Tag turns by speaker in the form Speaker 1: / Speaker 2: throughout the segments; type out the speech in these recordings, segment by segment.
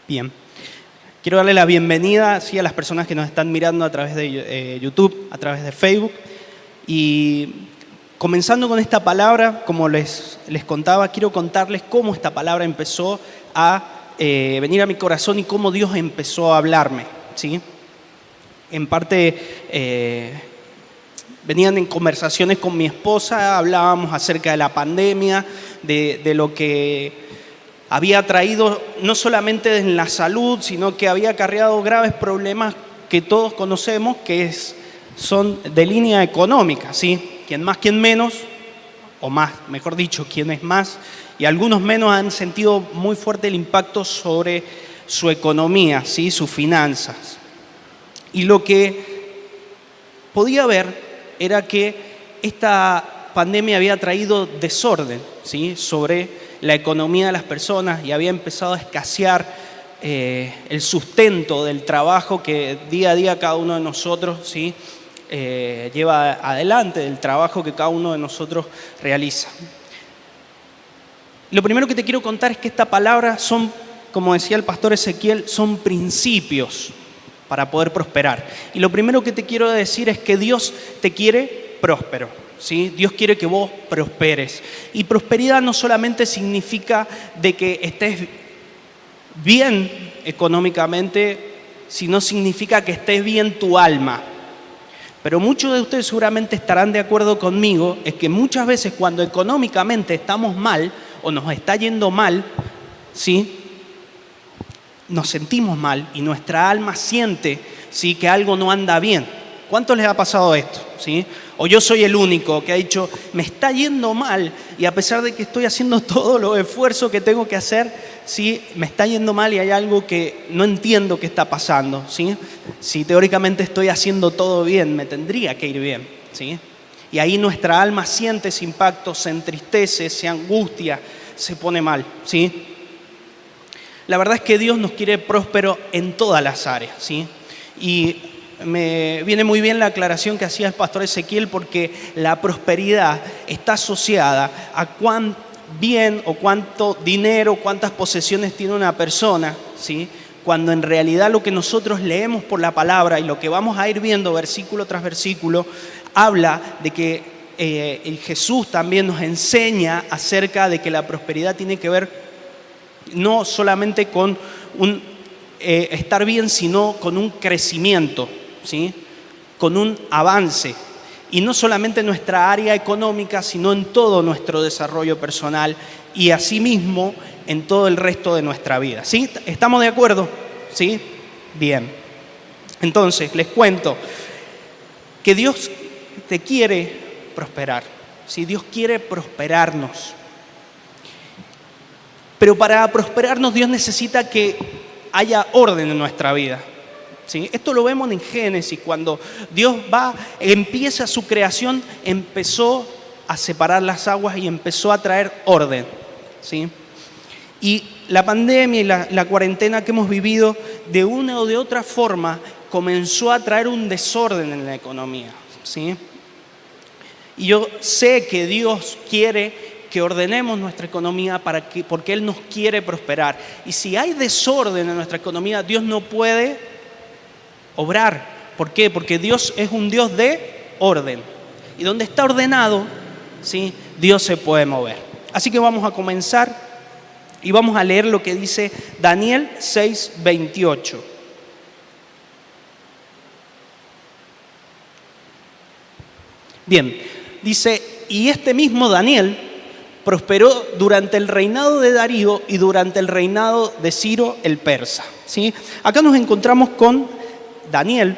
Speaker 1: Bien, quiero darle la bienvenida a las personas que nos están mirando a través de YouTube, a través de Facebook. Y comenzando con esta palabra, como les contaba, quiero contarles cómo esta palabra empezó a venir a mi corazón y cómo Dios empezó a hablarme, ¿sí? En parte venían en conversaciones con mi esposa, hablábamos acerca de la pandemia, de lo que había traído no solamente en la salud, sino que había acarreado graves problemas que todos conocemos, son de línea económica, ¿sí? Quien más, quien menos, o más, mejor dicho, quienes más, y algunos menos han sentido muy fuerte el impacto sobre su economía, ¿sí? Sus finanzas. Y lo que podía ver era que esta pandemia había traído desorden, ¿sí? Sobre la economía de las personas y había empezado a escasear el sustento del trabajo que día a día cada uno de nosotros, ¿sí? Lleva adelante, del trabajo que cada uno de nosotros realiza. Lo primero que te quiero contar es que esta palabra son, como decía el pastor Ezequiel, son principios para poder prosperar. Y lo primero que te quiero decir es que Dios te quiere próspero, ¿sí? Dios quiere que vos prosperes. Y prosperidad no solamente significa de que estés bien económicamente, sino significa que estés bien tu alma. Pero muchos de ustedes seguramente estarán de acuerdo conmigo, es que muchas veces cuando económicamente estamos mal o nos está yendo mal, ¿sí? Nos sentimos mal y nuestra alma siente, ¿sí? Que algo no anda bien. ¿Cuántos les ha pasado esto? ¿Sí? O yo soy el único que ha dicho, me está yendo mal y a pesar de que estoy haciendo todos los esfuerzos que tengo que hacer, ¿sí? Me está yendo mal y hay algo que no entiendo qué está pasando, ¿sí? Si teóricamente estoy haciendo todo bien, me tendría que ir bien, ¿sí? Y ahí nuestra alma siente ese impacto, se entristece, se angustia, se pone mal, ¿sí? La verdad es que Dios nos quiere próspero en todas las áreas, ¿sí? Y me viene muy bien la aclaración que hacía el pastor Ezequiel porque la prosperidad está asociada a cuán bien o cuánto dinero, cuántas posesiones tiene una persona, ¿sí? Cuando en realidad lo que nosotros leemos por la palabra y lo que vamos a ir viendo versículo tras versículo, habla de que Jesús también nos enseña acerca de que la prosperidad tiene que ver no solamente con estar bien, sino con un crecimiento, ¿sí? Con un avance. Y no solamente en nuestra área económica, sino en todo nuestro desarrollo personal y asimismo en todo el resto de nuestra vida. ¿Sí? ¿Estamos de acuerdo? ¿Sí? Bien. Entonces, les cuento que Dios te quiere prosperar. ¿Sí? Dios quiere prosperarnos. Pero para prosperarnos Dios necesita que haya orden en nuestra vida, ¿sí? Esto lo vemos en Génesis, cuando Dios empieza su creación, empezó a separar las aguas y empezó a traer orden, ¿sí? Y la pandemia y la cuarentena que hemos vivido, de una o de otra forma, comenzó a traer un desorden en la economía, ¿sí? Y yo sé que Dios quiere que ordenemos nuestra economía porque Él nos quiere prosperar. Y si hay desorden en nuestra economía, Dios no puede obrar. ¿Por qué? Porque Dios es un Dios de orden. Y donde está ordenado, ¿sí? Dios se puede mover. Así que vamos a comenzar y vamos a leer lo que dice Daniel 6:28. Bien, dice, y este mismo Daniel prosperó durante el reinado de Darío y durante el reinado de Ciro el persa, ¿sí? Acá nos encontramos con Daniel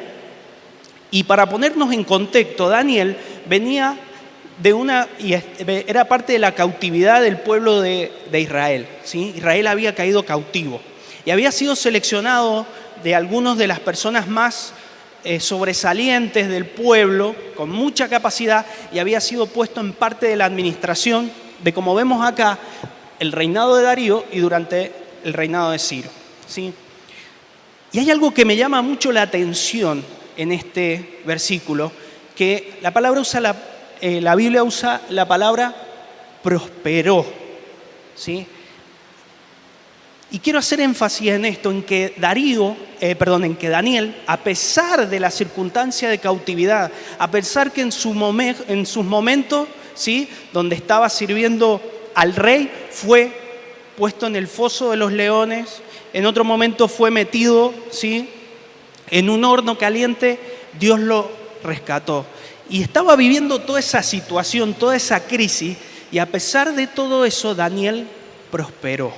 Speaker 1: y para ponernos en contexto, Daniel venía era parte de la cautividad del pueblo de Israel, ¿sí? Israel había caído cautivo y había sido seleccionado de algunas de las personas más sobresalientes del pueblo, con mucha capacidad, y había sido puesto en parte de la administración de, como vemos acá, el reinado de Darío y durante el reinado de Ciro, ¿sí? Y hay algo que me llama mucho la atención en este versículo, que la Biblia usa la palabra prosperó, ¿sí? Y quiero hacer énfasis en esto, en que Daniel, a pesar de la circunstancia de cautividad, a pesar que en sus momentos, ¿sí?, donde estaba sirviendo al rey, fue puesto en el foso de los leones, en otro momento fue metido, ¿sí?, en un horno caliente, Dios lo rescató. Y estaba viviendo toda esa situación, toda esa crisis, y a pesar de todo eso, Daniel prosperó,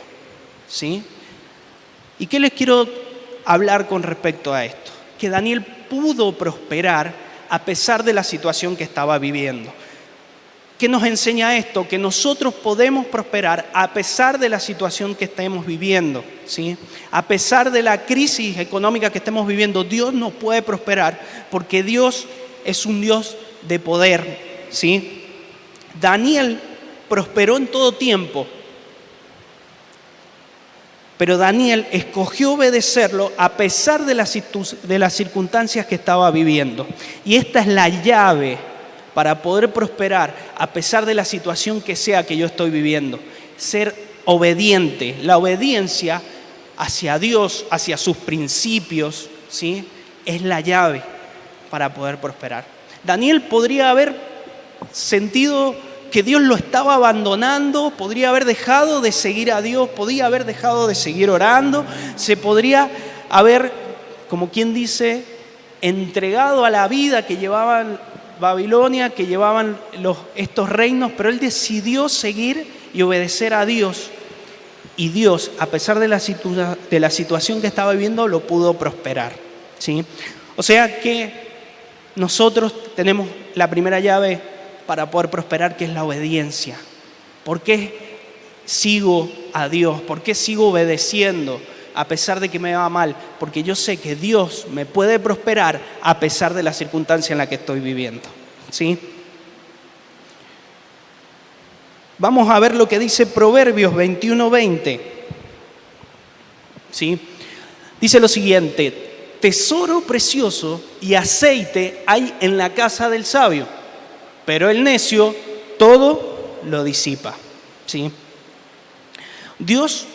Speaker 1: ¿sí? ¿Y qué les quiero hablar con respecto a esto? Que Daniel pudo prosperar a pesar de la situación que estaba viviendo. ¿Qué nos enseña esto? Que nosotros podemos prosperar a pesar de la situación que estemos viviendo, ¿sí? A pesar de la crisis económica que estemos viviendo, Dios nos puede prosperar porque Dios es un Dios de poder, ¿sí? Daniel prosperó en todo tiempo, pero Daniel escogió obedecerlo a pesar de las circunstancias que estaba viviendo. Y esta es la llave para poder prosperar a pesar de la situación que sea que yo estoy viviendo. Ser obediente. La obediencia hacia Dios, hacia sus principios, ¿sí?, es la llave para poder prosperar. Daniel podría haber sentido que Dios lo estaba abandonando, podría haber dejado de seguir a Dios, podría haber dejado de seguir orando, se podría haber, como quien dice, entregado a la vida que llevaban Babilonia, que llevaban estos reinos, pero él decidió seguir y obedecer a Dios. Y Dios, a pesar de la situación que estaba viviendo, lo pudo prosperar, ¿sí? O sea que nosotros tenemos la primera llave para poder prosperar, que es la obediencia. ¿Por qué sigo a Dios? ¿Por qué sigo obedeciendo a pesar de que me va mal? Porque yo sé que Dios me puede prosperar a pesar de la circunstancia en la que estoy viviendo, ¿sí? Vamos a ver lo que dice Proverbios 21:20, ¿sí? Dice lo siguiente: tesoro precioso y aceite hay en la casa del sabio, pero el necio todo lo disipa, ¿sí? Dios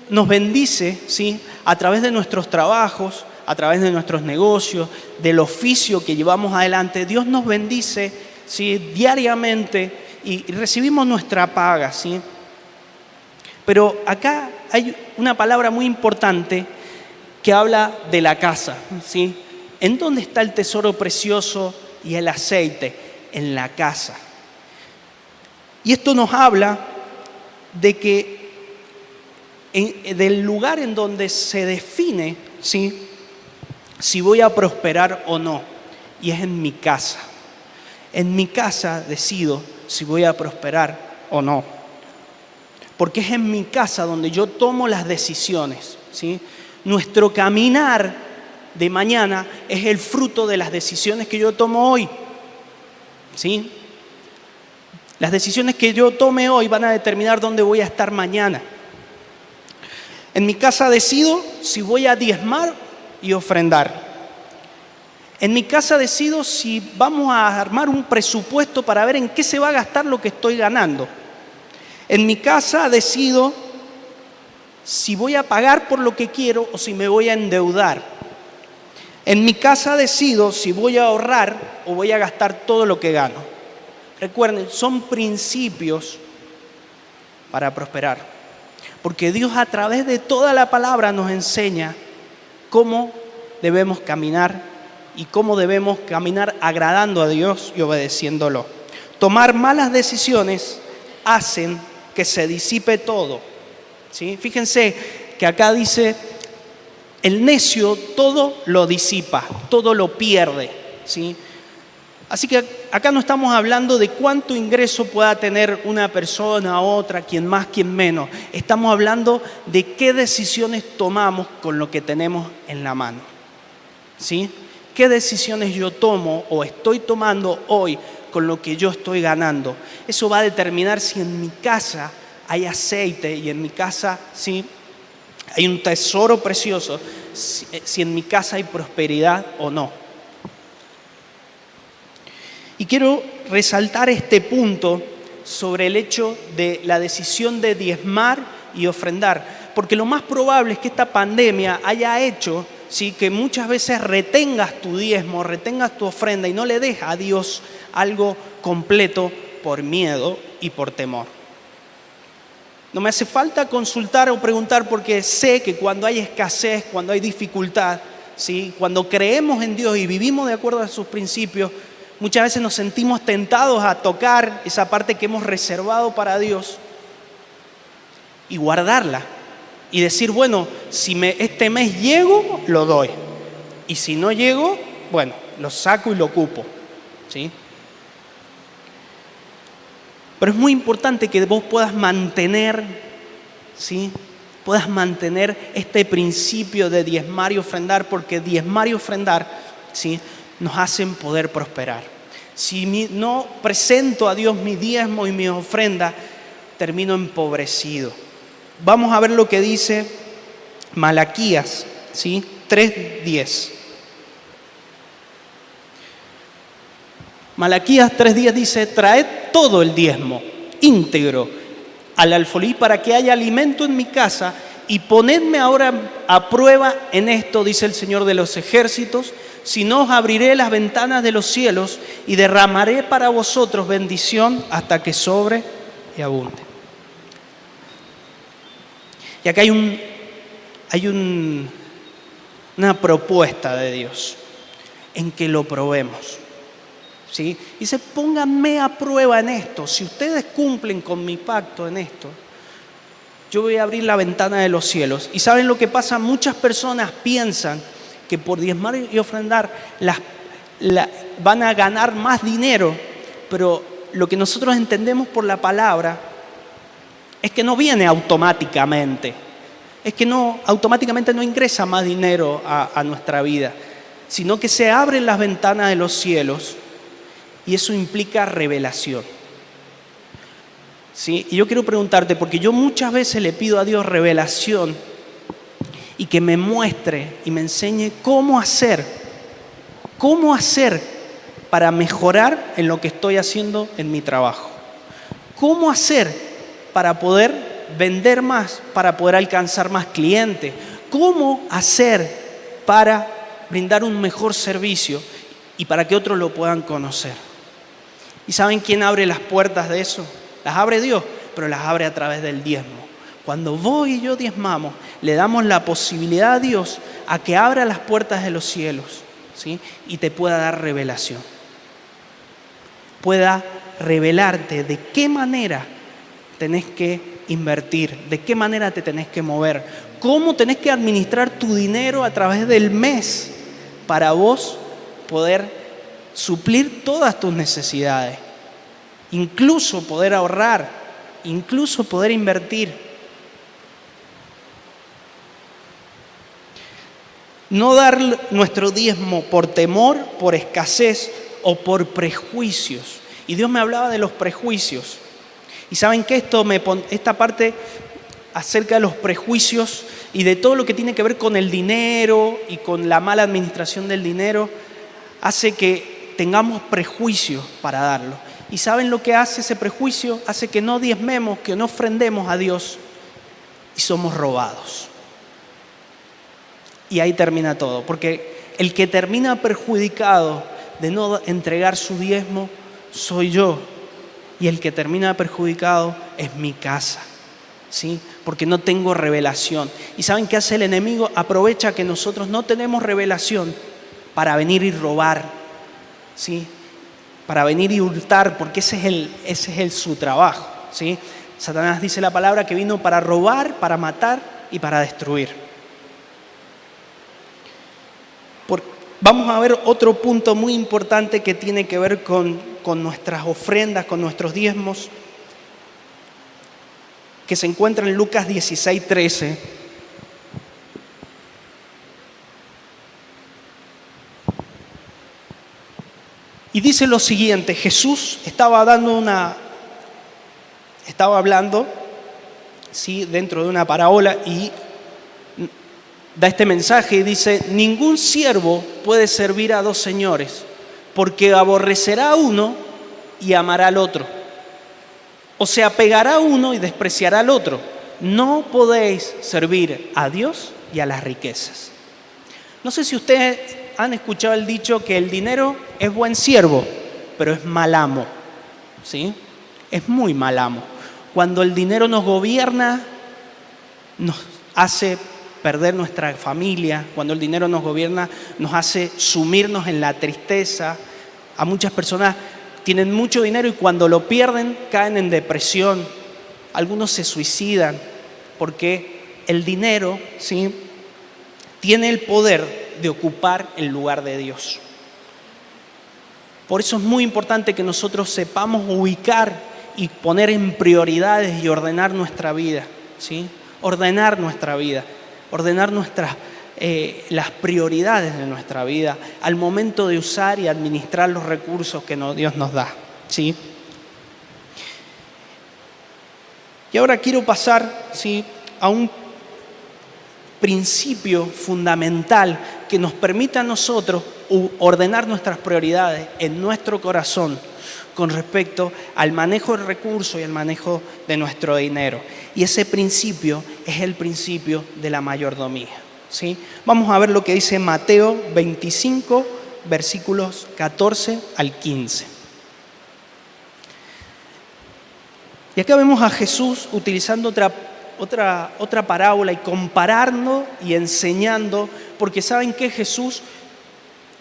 Speaker 1: nos bendice, ¿sí?, a través de nuestros trabajos, a través de nuestros negocios, del oficio que llevamos adelante. Dios nos bendice, ¿sí?, diariamente y recibimos nuestra paga, ¿sí? Pero acá hay una palabra muy importante que habla de la casa, ¿sí? ¿En dónde está el tesoro precioso y el aceite? En la casa. Y esto nos habla de que del lugar en donde se define, ¿sí?, si voy a prosperar o no, y es en mi casa. En mi casa decido si voy a prosperar o no, porque es en mi casa donde yo tomo las decisiones, ¿sí? Nuestro caminar de mañana es el fruto de las decisiones que yo tomo hoy, ¿sí? Las decisiones que yo tome hoy van a determinar dónde voy a estar mañana. En mi casa decido si voy a diezmar y ofrendar. En mi casa decido si vamos a armar un presupuesto para ver en qué se va a gastar lo que estoy ganando. En mi casa decido si voy a pagar por lo que quiero o si me voy a endeudar. En mi casa decido si voy a ahorrar o voy a gastar todo lo que gano. Recuerden, son principios para prosperar. Porque Dios a través de toda la palabra nos enseña cómo debemos caminar y cómo debemos caminar agradando a Dios y obedeciéndolo. Tomar malas decisiones hacen que se disipe todo, ¿sí? Fíjense que acá dice, el necio todo lo disipa, todo lo pierde, ¿sí? Así que acá no estamos hablando de cuánto ingreso pueda tener una persona u otra, quien más, quien menos. Estamos hablando de qué decisiones tomamos con lo que tenemos en la mano, ¿sí? ¿Qué decisiones yo tomo o estoy tomando hoy con lo que yo estoy ganando? Eso va a determinar si en mi casa hay aceite y en mi casa, ¿sí?, hay un tesoro precioso, si en mi casa hay prosperidad o no. Y quiero resaltar este punto sobre el hecho de la decisión de diezmar y ofrendar, porque lo más probable es que esta pandemia haya hecho, ¿sí?, que muchas veces retengas tu diezmo, retengas tu ofrenda y no le des a Dios algo completo por miedo y por temor. No me hace falta consultar o preguntar porque sé que cuando hay escasez, cuando hay dificultad, ¿sí?, cuando creemos en Dios y vivimos de acuerdo a sus principios, muchas veces nos sentimos tentados a tocar esa parte que hemos reservado para Dios y guardarla y decir, bueno, si este mes llego, lo doy. Y si no llego, bueno, lo saco y lo ocupo, ¿sí? Pero es muy importante que vos puedas mantener, ¿sí?, puedas mantener este principio de diezmar y ofrendar, porque diezmar y ofrendar, ¿sí?, nos hacen poder prosperar. Si no presento a Dios mi diezmo y mi ofrenda, termino empobrecido. Vamos a ver lo que dice Malaquías, ¿sí?, 3:10. Malaquías 3:10 dice: traed todo el diezmo íntegro al alfolí para que haya alimento en mi casa, y ponedme ahora a prueba en esto, dice el Señor de los ejércitos, si no os abriré las ventanas de los cielos y derramaré para vosotros bendición hasta que sobre y abunde. Y acá hay una propuesta de Dios en que lo probemos, ¿sí? Dice: pónganme a prueba en esto. Si ustedes cumplen con mi pacto en esto, yo voy a abrir la ventana de los cielos. ¿Y saben lo que pasa? Muchas personas piensan que por diezmar y ofrendar van a ganar más dinero, pero lo que nosotros entendemos por la palabra es que no viene automáticamente, es que automáticamente no ingresa más dinero a nuestra vida, sino que se abren las ventanas de los cielos y eso implica revelación. ¿Sí? Y yo quiero preguntarte, porque yo muchas veces le pido a Dios revelación y que me muestre y me enseñe cómo hacer para mejorar en lo que estoy haciendo en mi trabajo. Cómo hacer para poder vender más, para poder alcanzar más clientes. Cómo hacer para brindar un mejor servicio y para que otros lo puedan conocer. ¿Y saben quién abre las puertas de eso? Las abre Dios, pero las abre a través del diezmo. Cuando vos y yo diezmamos, le damos la posibilidad a Dios a que abra las puertas de los cielos, ¿sí?, y te pueda dar revelación. Pueda revelarte de qué manera tenés que invertir, de qué manera te tenés que mover, cómo tenés que administrar tu dinero a través del mes para vos poder suplir todas tus necesidades, incluso poder ahorrar, incluso poder invertir. No dar nuestro diezmo por temor, por escasez o por prejuicios. Y Dios me hablaba de los prejuicios. Y saben que esta parte acerca de los prejuicios y de todo lo que tiene que ver con el dinero y con la mala administración del dinero, hace que tengamos prejuicios para darlo. ¿Y saben lo que hace ese prejuicio? Hace que no diezmemos, que no ofrendemos a Dios y somos robados. Y ahí termina todo, porque el que termina perjudicado de no entregar su diezmo soy yo, y el que termina perjudicado es mi casa, ¿sí? Porque no tengo revelación. ¿Y saben qué hace el enemigo? Aprovecha que nosotros no tenemos revelación para venir y robar, ¿sí?, para venir y hurtar, porque ese es su trabajo, ¿sí? Satanás dice la palabra que vino para robar, para matar y para destruir. Vamos a ver otro punto muy importante que tiene que ver con nuestras ofrendas, con nuestros diezmos, que se encuentra en Lucas 16:13. Y dice lo siguiente: Jesús estaba hablando, ¿sí?, dentro de una parábola, y da este mensaje y dice: ningún siervo puede servir a dos señores, porque aborrecerá a uno y amará al otro, o se apegará a uno y despreciará al otro. no podéis servir a Dios y a las riquezas. No sé si ustedes han escuchado el dicho que el dinero es buen siervo, pero es mal amo, ¿sí? Es muy mal amo. Cuando el dinero nos gobierna, nos hace perder nuestra familia. Cuando el dinero nos gobierna, nos hace sumirnos en la tristeza. A muchas personas tienen mucho dinero y cuando lo pierden caen en depresión. Algunos se suicidan porque el dinero, ¿sí?, tiene el poder de ocupar el lugar de Dios. Por eso es muy importante que nosotros sepamos ubicar y poner en prioridades y ordenar nuestra vida, ¿sí? Ordenar nuestra vida, ordenar las prioridades de nuestra vida al momento de usar y administrar los recursos que Dios nos da, ¿sí? Y ahora quiero pasar, ¿sí?, a un principio fundamental que nos permita a nosotros ordenar nuestras prioridades en nuestro corazón con respecto al manejo del recurso y al manejo de nuestro dinero. Y ese principio es el principio de la mayordomía, ¿sí? Vamos a ver lo que dice Mateo 25, versículos 14 al 15. Y acá vemos a Jesús utilizando otra parábola y comparando y enseñando, porque saben que Jesús,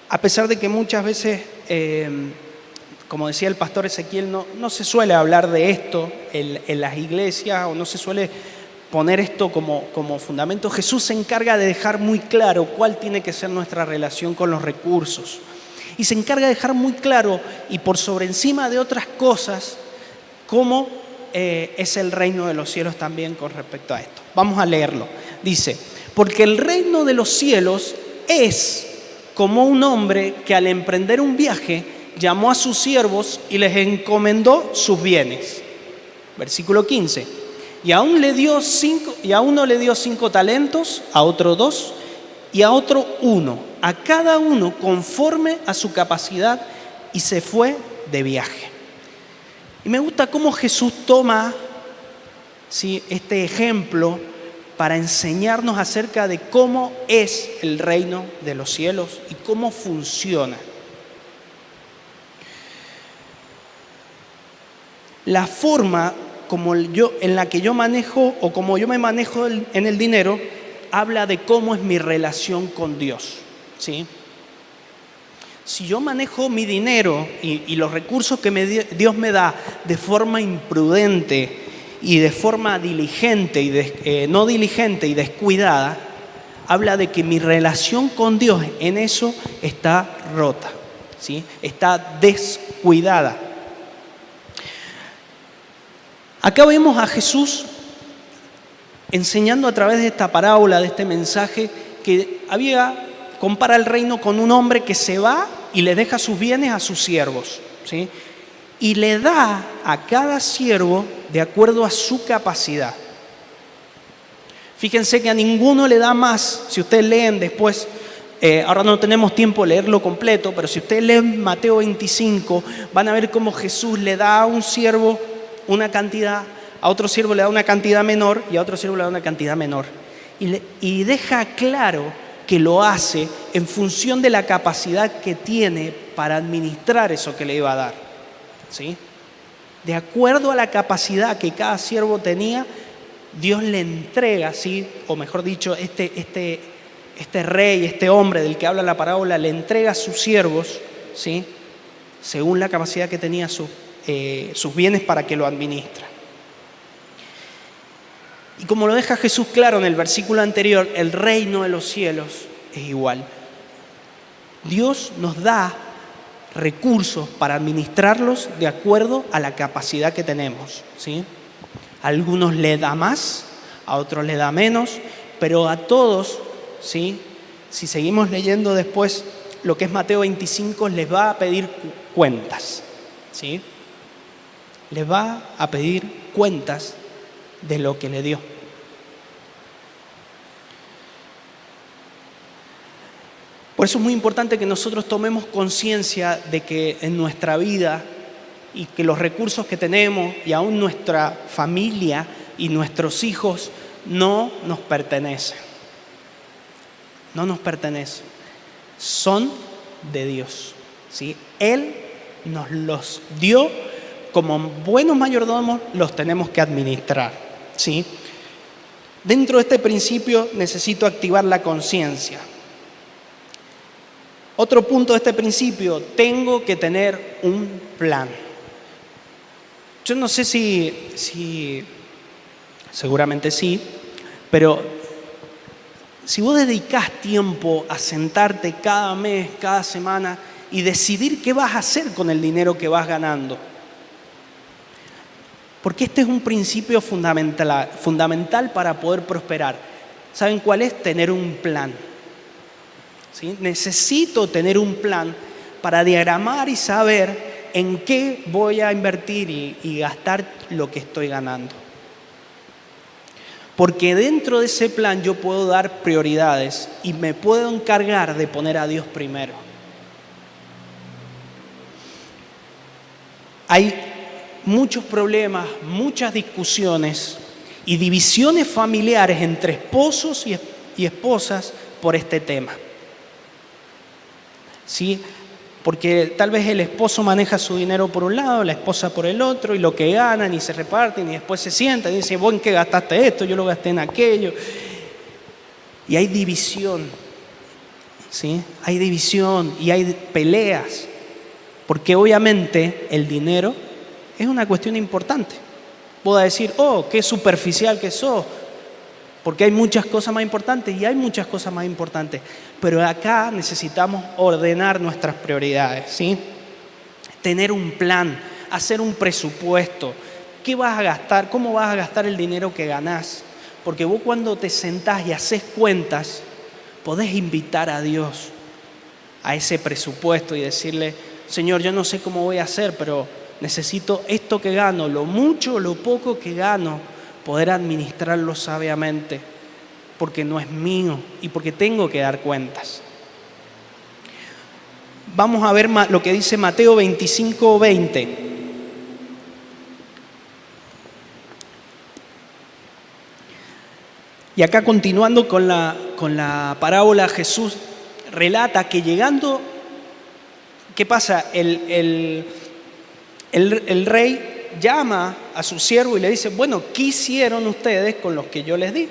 Speaker 1: a pesar de que muchas veces, como decía el pastor Ezequiel, no se suele hablar de esto en las iglesias o no se suele poner esto como fundamento, Jesús se encarga de dejar muy claro cuál tiene que ser nuestra relación con los recursos. Y se encarga de dejar muy claro y por sobre encima de otras cosas cómo es el reino de los cielos también con respecto a esto. Vamos a leerlo. Dice, porque el reino de los cielos es como un hombre que al emprender un viaje llamó a sus siervos y les encomendó sus bienes. Versículo 15. Y a uno le dio 5 talentos, a otro 2 y a otro 1, a cada uno conforme a su capacidad, y se fue de viaje. Y me gusta cómo Jesús toma, ¿sí?, este ejemplo para enseñarnos acerca de cómo es el reino de los cielos y cómo funciona. La forma en la que yo manejo o como yo me manejo en el dinero habla de cómo es mi relación con Dios, ¿sí? Si yo manejo mi dinero y los recursos que Dios me da de forma imprudente y de forma diligente y no diligente y descuidada, habla de que mi relación con Dios en eso está rota, ¿sí? Está descuidada. Acá vemos a Jesús enseñando a través de esta parábola, de este mensaje, que compara el reino con un hombre que se va y le deja sus bienes a sus siervos, ¿sí? Y le da a cada siervo de acuerdo a su capacidad. Fíjense que a ninguno le da más. Si ustedes leen después, ahora no tenemos tiempo de leerlo completo, pero si ustedes leen Mateo 25, van a ver cómo Jesús le da a un siervo una cantidad, a otro siervo le da una cantidad menor y a otro siervo le da una cantidad menor. Y deja claro que lo hace en función de la capacidad que tiene para administrar eso que le iba a dar, ¿sí? De acuerdo a la capacidad que cada siervo tenía, Dios le entrega, ¿sí? O mejor dicho, este rey, este hombre del que habla la parábola, le entrega a sus siervos, ¿sí?, según la capacidad que tenía sus bienes para que lo administra. Y como lo deja Jesús claro en el versículo anterior, el reino de los cielos es igual. Dios nos da recursos para administrarlos de acuerdo a la capacidad que tenemos, ¿sí? A algunos le da más, a otros le da menos, pero a todos, ¿sí?, si seguimos leyendo después lo que es Mateo 25, les va a pedir cuentas, ¿sí? Les va a pedir cuentas de lo que le dio. Por eso es muy importante que nosotros tomemos conciencia de que en nuestra vida y que los recursos que tenemos y aún nuestra familia y nuestros hijos no nos pertenecen. No nos pertenecen. Son de Dios, ¿sí? Él nos los dio, como buenos mayordomos los tenemos que administrar, ¿sí? Dentro de este principio necesito activar la conciencia. Otro punto de este principio, tengo que tener un plan. Yo no sé si seguramente sí, pero si vos dedicás tiempo a sentarte cada mes, cada semana y decidir qué vas a hacer con el dinero que vas ganando. Porque este es un principio fundamental para poder prosperar. ¿Saben cuál es? Tener un plan. ¿Sí? Necesito tener un plan para diagramar y saber en qué voy a invertir y gastar lo que estoy ganando. Porque dentro de ese plan yo puedo dar prioridades y me puedo encargar de poner a Dios primero. Hay muchos problemas, muchas discusiones y divisiones familiares entre esposos y esposas por este tema. ¿Sí? Porque tal vez el esposo maneja su dinero por un lado, la esposa por el otro, y lo que ganan y se reparten y después se sientan y dicen, ¿vos en qué gastaste esto? Yo lo gasté en aquello. Y hay división, ¿sí? Hay división y hay peleas, porque obviamente el dinero es una cuestión importante. Puedo decir, oh, qué superficial que sos, porque hay muchas cosas más importantes y hay muchas cosas más importantes. Pero acá necesitamos ordenar nuestras prioridades, ¿sí? Tener un plan, hacer un presupuesto. ¿Qué vas a gastar? ¿Cómo vas a gastar el dinero que ganás? Porque vos cuando te sentás y haces cuentas, podés invitar a Dios a ese presupuesto y decirle, Señor, yo no sé cómo voy a hacer, pero necesito esto que gano, lo mucho o lo poco que gano, poder administrarlo sabiamente, porque no es mío y porque tengo que dar cuentas. Vamos a ver lo que dice Mateo 25:20. Y acá continuando con la parábola, Jesús relata que llegando, ¿qué pasa? El rey llama a su siervo y le dice, bueno, ¿qué hicieron ustedes con los que yo les di?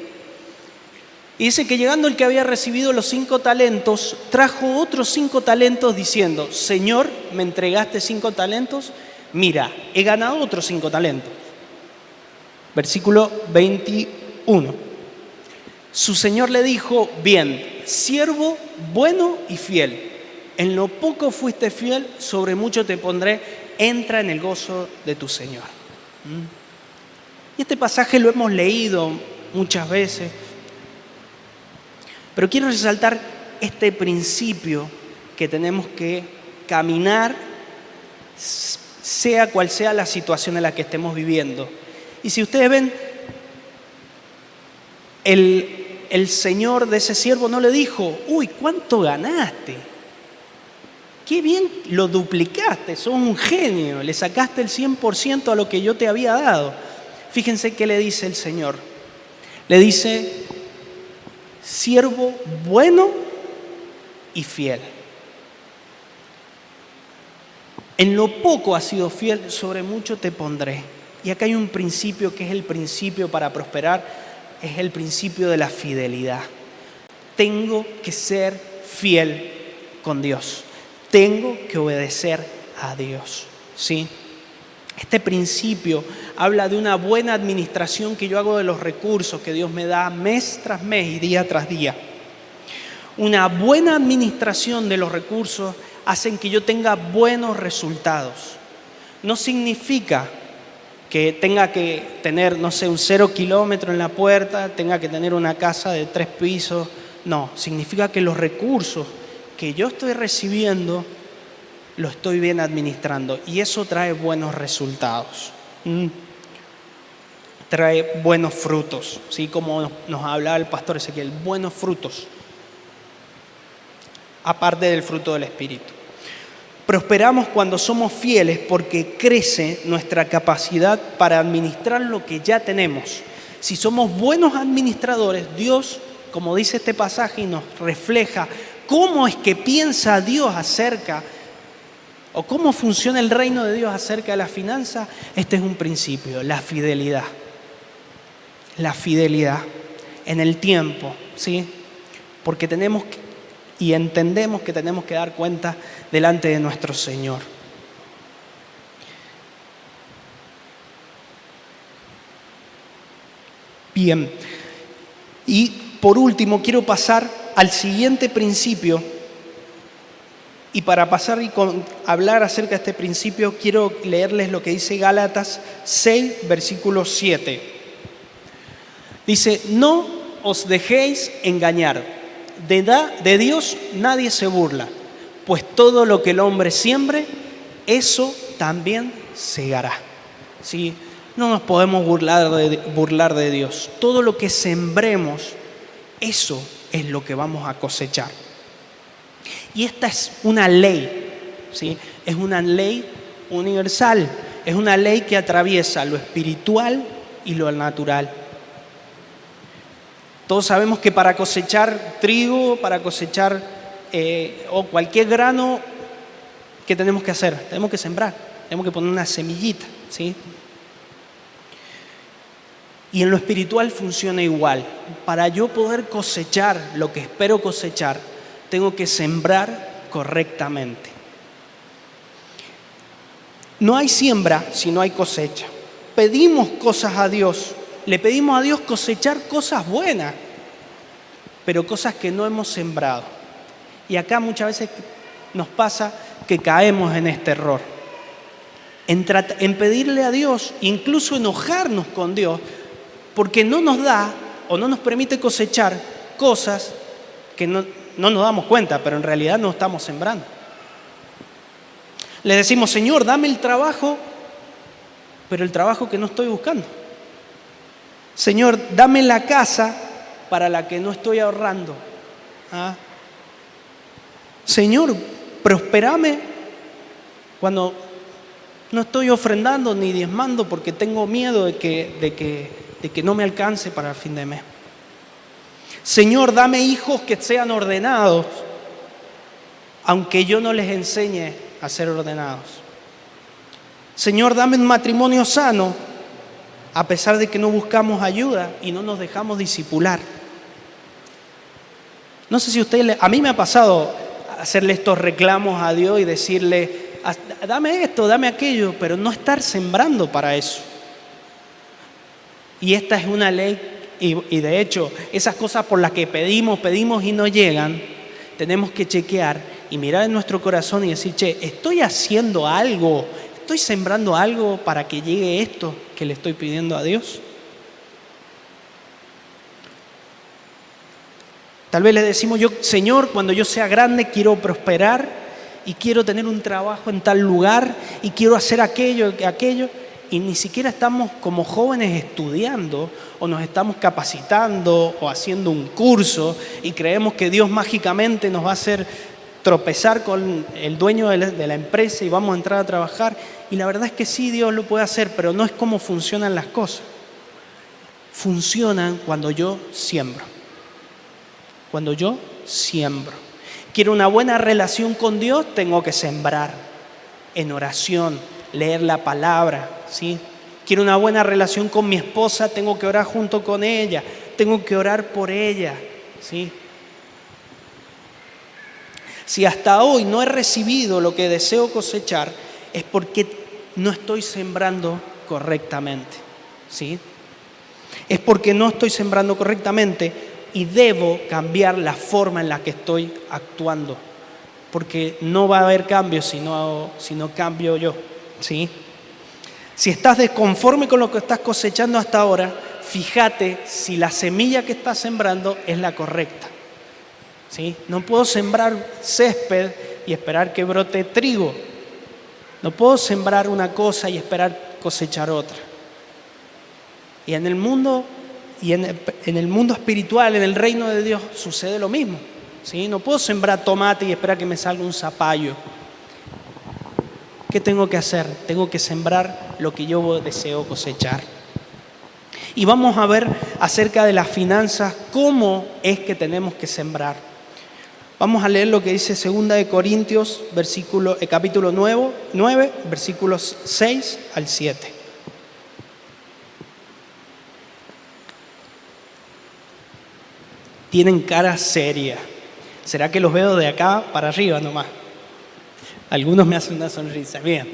Speaker 1: Y dice que llegando el que había recibido los 5 talentos, trajo otros 5 talentos diciendo, Señor, me entregaste 5 talentos, mira, he ganado otros 5 talentos. Versículo 21. Su Señor le dijo, bien, siervo bueno y fiel, en lo poco fuiste fiel, sobre mucho te pondré, entra en el gozo de tu Señor. Y este pasaje lo hemos leído muchas veces, pero quiero resaltar este principio que tenemos que caminar, sea cual sea la situación en la que estemos viviendo. Y si ustedes ven, el Señor de ese siervo no le dijo, uy, ¿cuánto ganaste? Qué bien lo duplicaste, sos un genio, le sacaste el 100% a lo que yo te había dado. Fíjense qué le dice el Señor. Le dice, siervo bueno y fiel. En lo poco has sido fiel, sobre mucho te pondré. Y acá hay un principio que es el principio para prosperar, es el principio de la fidelidad. Tengo que ser fiel con Dios. Tengo que obedecer a Dios, ¿sí? Este principio habla de una buena administración que yo hago de los recursos que Dios me da mes tras mes y día tras día. Una buena administración de los recursos hace que yo tenga buenos resultados. No significa que tenga que tener, no sé, un 0 kilómetro en la puerta, tenga que tener una casa de 3 pisos. No, significa que los recursos que yo estoy recibiendo, lo estoy bien administrando y eso trae buenos resultados, trae buenos frutos, ¿sí? Como nos hablaba el pastor Ezequiel, buenos frutos, aparte del fruto del Espíritu. Prosperamos cuando somos fieles porque crece nuestra capacidad para administrar lo que ya tenemos Si somos buenos administradores, Dios, como dice este pasaje, y nos refleja cómo es que piensa Dios acerca, o cómo funciona el reino de Dios acerca de las finanzas. Este es un principio, la fidelidad. La fidelidad en el tiempo, ¿sí? Porque tenemos y entendemos que tenemos que dar cuenta delante de nuestro Señor. Bien, y por último quiero pasar al siguiente principio, y para pasar y hablar acerca de este principio quiero leerles lo que dice Gálatas 6, versículo 7. Dice: no os dejéis engañar, de Dios nadie se burla, pues todo lo que el hombre siembre, eso también segará. ¿Sí? No nos podemos burlar de Dios. Todo lo que sembremos, eso es lo que vamos a cosechar. Y esta es una ley, ¿sí? Es una ley universal, es una ley que atraviesa lo espiritual y lo natural. Todos sabemos que para cosechar trigo, para cosechar o cualquier grano, ¿qué tenemos que hacer? Tenemos que sembrar, tenemos que poner una semillita, ¿sí? Y en lo espiritual funciona igual. Para yo poder cosechar lo que espero cosechar, tengo que sembrar correctamente. No hay siembra si no hay cosecha. Pedimos cosas a Dios, le pedimos a Dios cosechar cosas buenas, pero cosas que no hemos sembrado. Y acá muchas veces nos pasa que caemos en este error. En pedirle a Dios, incluso enojarnos con Dios, porque no nos da o no nos permite cosechar cosas que no nos damos cuenta, pero en realidad no estamos sembrando. Le decimos: Señor, dame el trabajo, pero el trabajo que no estoy buscando. Señor, dame la casa para la que no estoy ahorrando. ¿Ah? Señor, prosperame cuando no estoy ofrendando ni diezmando porque tengo miedo de que no me alcance para el fin de mes. Señor, dame hijos que sean ordenados, aunque yo no les enseñe a ser ordenados. Señor, dame un matrimonio sano, a pesar de que no buscamos ayuda y no nos dejamos discipular. No sé si a mí me ha pasado hacerle estos reclamos a Dios y decirle: dame esto, dame aquello, pero no estar sembrando para eso. Y esta es una ley. Y de hecho, esas cosas por las que pedimos y no llegan, tenemos que chequear y mirar en nuestro corazón y decir: che, ¿estoy haciendo algo? ¿Estoy sembrando algo para que llegue esto que le estoy pidiendo a Dios? Tal vez le decimos: Señor, cuando yo sea grande quiero prosperar y quiero tener un trabajo en tal lugar y quiero hacer aquello. Y ni siquiera estamos como jóvenes estudiando o nos estamos capacitando o haciendo un curso y creemos que Dios mágicamente nos va a hacer tropezar con el dueño de la empresa y vamos a entrar a trabajar. Y la verdad es que sí, Dios lo puede hacer, pero no es como funcionan las cosas. Funcionan cuando yo siembro. Cuando yo siembro. Quiero una buena relación con Dios, tengo que sembrar en oración, leer la palabra, ¿sí? Quiero una buena relación con mi esposa, tengo que orar junto con ella, tengo que orar por ella, ¿sí? Si hasta hoy no he recibido lo que deseo cosechar, es porque no estoy sembrando correctamente, ¿sí? Es porque no estoy sembrando correctamente y debo cambiar la forma en la que estoy actuando, porque no va a haber cambio si no cambio yo. ¿Sí? Si estás desconforme con lo que estás cosechando hasta ahora, fíjate si la semilla que estás sembrando es la correcta. ¿Sí? No puedo sembrar césped y esperar que brote trigo. No puedo sembrar una cosa y esperar cosechar otra. Y en el mundo espiritual, en el reino de Dios, sucede lo mismo. ¿Sí? No puedo sembrar tomate y esperar que me salga un zapallo. ¿Qué tengo que hacer? Tengo que sembrar lo que yo deseo cosechar. Y vamos a ver acerca de las finanzas, cómo es que tenemos que sembrar. Vamos a leer lo que dice 2 Corintios, capítulo 9, versículos 6 al 7. Tienen cara seria. ¿Será que los veo de acá para arriba nomás? Algunos me hacen una sonrisa. Bien.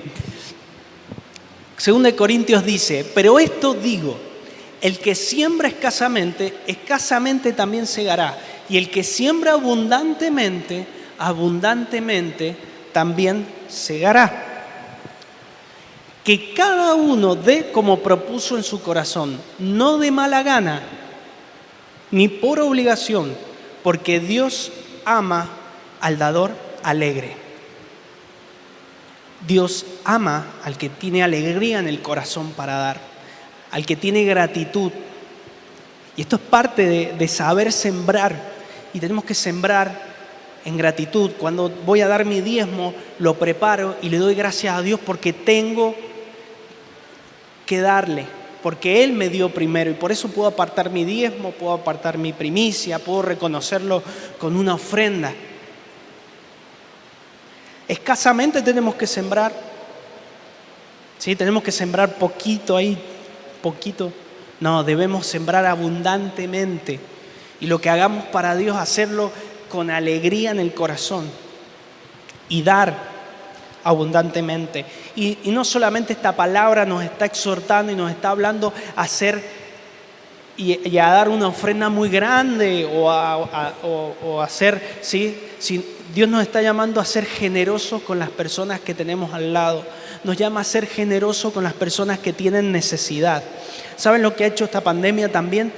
Speaker 1: 2 Corintios dice, pero esto digo, el que siembra escasamente, escasamente también segará. Y el que siembra abundantemente, abundantemente también segará. Que cada uno dé como propuso en su corazón, no de mala gana, ni por obligación, porque Dios ama al dador alegre. Dios ama al que tiene alegría en el corazón para dar, al que tiene gratitud. Y esto es parte de saber sembrar. Y tenemos que sembrar en gratitud. Cuando voy a dar mi diezmo, lo preparo y le doy gracias a Dios porque tengo que darle, porque Él me dio primero. Y por eso puedo apartar mi diezmo, puedo apartar mi primicia, puedo reconocerlo con una ofrenda. Escasamente tenemos que sembrar. Sí, tenemos que sembrar poquito ahí, poquito. No, debemos sembrar abundantemente. Y lo que hagamos para Dios, hacerlo con alegría en el corazón. Y dar abundantemente. Y no solamente esta palabra nos está exhortando y nos está hablando a hacer y a dar una ofrenda muy grande o a hacer, ¿sí? Dios nos está llamando a ser generosos con las personas que tenemos al lado. Nos llama a ser generosos con las personas que tienen necesidad. ¿Saben lo que ha hecho esta pandemia también?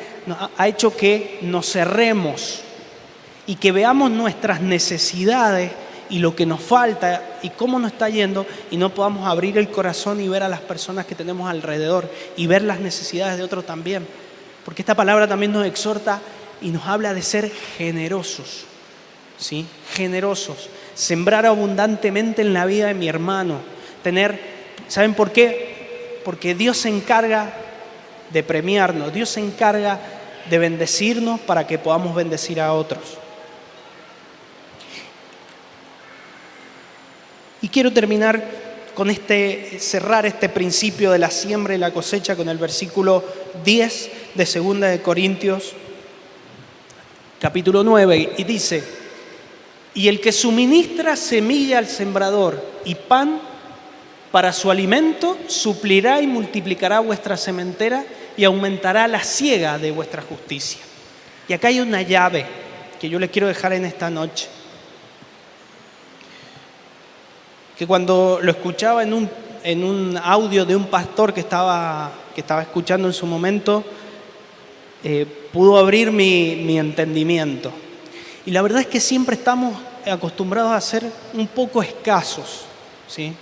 Speaker 1: Ha hecho que nos cerremos y que veamos nuestras necesidades y lo que nos falta y cómo nos está yendo y no podamos abrir el corazón y ver a las personas que tenemos alrededor y ver las necesidades de otros también. Porque esta palabra también nos exhorta y nos habla de ser generosos, ¿sí? Generosos, sembrar abundantemente en la vida de mi hermano, ¿saben por qué? Porque Dios se encarga de premiarnos, Dios se encarga de bendecirnos para que podamos bendecir a otros. Y quiero terminar con cerrar este principio de la siembra y la cosecha con el versículo 10 de 2 Corintios, capítulo 9, y dice, y el que suministra semilla al sembrador y pan para su alimento, suplirá y multiplicará vuestra sementera y aumentará la siega de vuestra justicia. Y acá hay una llave que yo les quiero dejar en esta noche. Que cuando lo escuchaba en un audio de un pastor que estaba escuchando en su momento, pudo abrir mi entendimiento. Y la verdad es que siempre estamos acostumbrados a ser un poco escasos, ¿sí?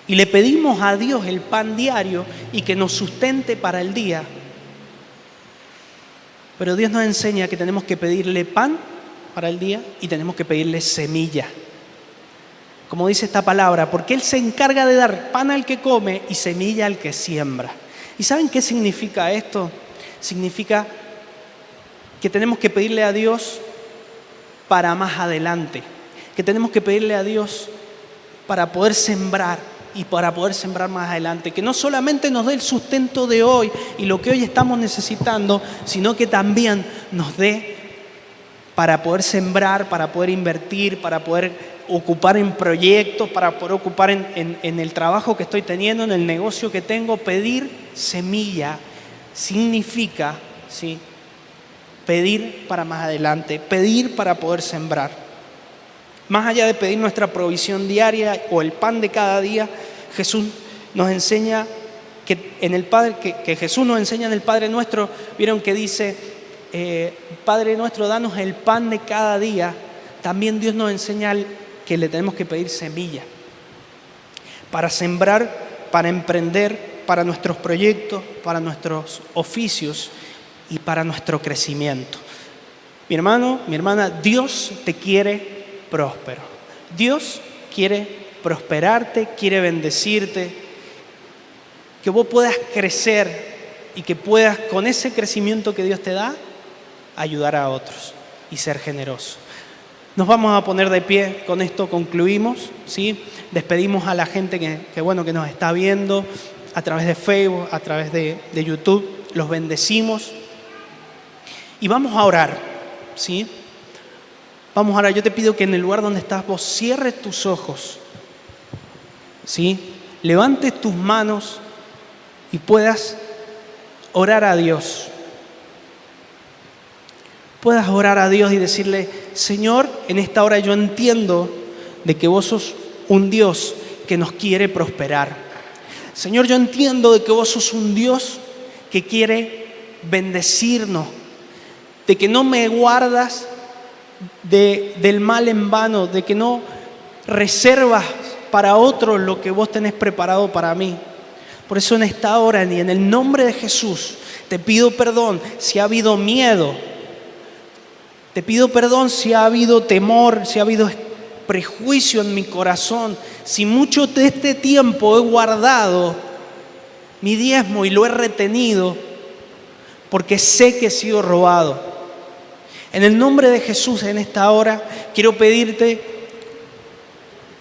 Speaker 1: Y le pedimos a Dios el pan diario y que nos sustente para el día. Pero Dios nos enseña que tenemos que pedirle pan para el día y tenemos que pedirle semilla. Como dice esta palabra, porque Él se encarga de dar pan al que come y semilla al que siembra. ¿Y saben qué significa esto? Significa que tenemos que pedirle a Dios para más adelante, que tenemos que pedirle a Dios para poder sembrar y para poder sembrar más adelante, que no solamente nos dé el sustento de hoy y lo que hoy estamos necesitando, sino que también nos dé para poder sembrar, para poder invertir, para poder ocupar en proyectos, para poder ocupar en el trabajo que estoy teniendo, en el negocio que tengo. Pedir semilla significa, ¿sí?, pedir para más adelante, pedir para poder sembrar. Más allá de pedir nuestra provisión diaria o el pan de cada día, Jesús nos enseña que Jesús nos enseña en el Padre Nuestro. Vieron que dice, Padre Nuestro, danos el pan de cada día. También Dios nos enseña que le tenemos que pedir semilla para sembrar, para emprender, para nuestros proyectos, para nuestros oficios y para nuestro crecimiento. Mi hermano, mi hermana, Dios te quiere próspero. Dios quiere prosperarte, quiere bendecirte, que vos puedas crecer y que puedas, con ese crecimiento que Dios te da, ayudar a otros y ser generoso. Nos vamos a poner de pie, con esto concluimos, ¿sí? Despedimos a la gente que nos está viendo a través de Facebook, a través de YouTube, los bendecimos y vamos a orar, ¿sí? Vamos a orar. Yo te pido que en el lugar donde estás vos cierres tus ojos, ¿sí? Levantes tus manos y puedas orar a Dios. Puedas orar a Dios y decirle: Señor, en esta hora yo entiendo de que vos sos un Dios que nos quiere prosperar. Señor, yo entiendo de que vos sos un Dios que quiere bendecirnos, de que no me guardas del mal en vano, de que no reservas para otros lo que vos tenés preparado para mí. Por eso en esta hora y en el nombre de Jesús te pido perdón si ha habido miedo. Te pido perdón si ha habido temor, si ha habido prejuicio en mi corazón, si mucho de este tiempo he guardado mi diezmo y lo he retenido porque sé que he sido robado. En el nombre de Jesús, en esta hora, quiero pedirte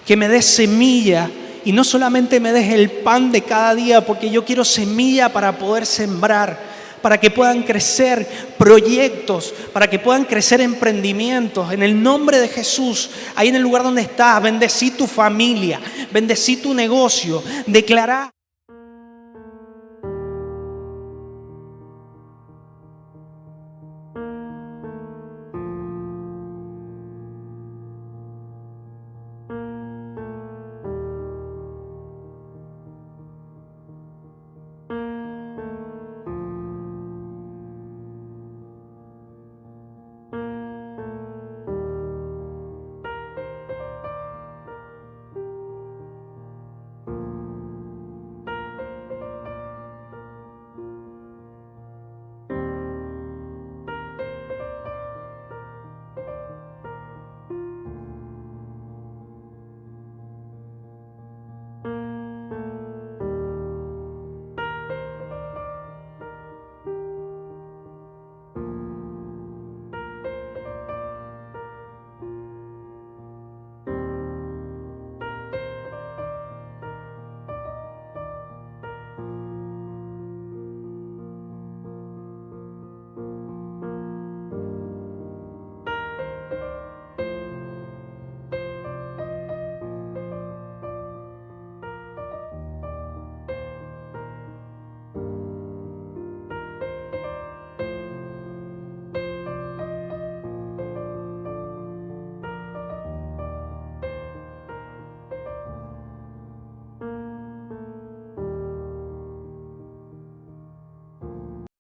Speaker 1: que me des semilla y no solamente me des el pan de cada día, porque yo quiero semilla para poder sembrar, para que puedan crecer proyectos, para que puedan crecer emprendimientos. En el nombre de Jesús, ahí en el lugar donde estás, bendecí tu familia, bendecí tu negocio, declará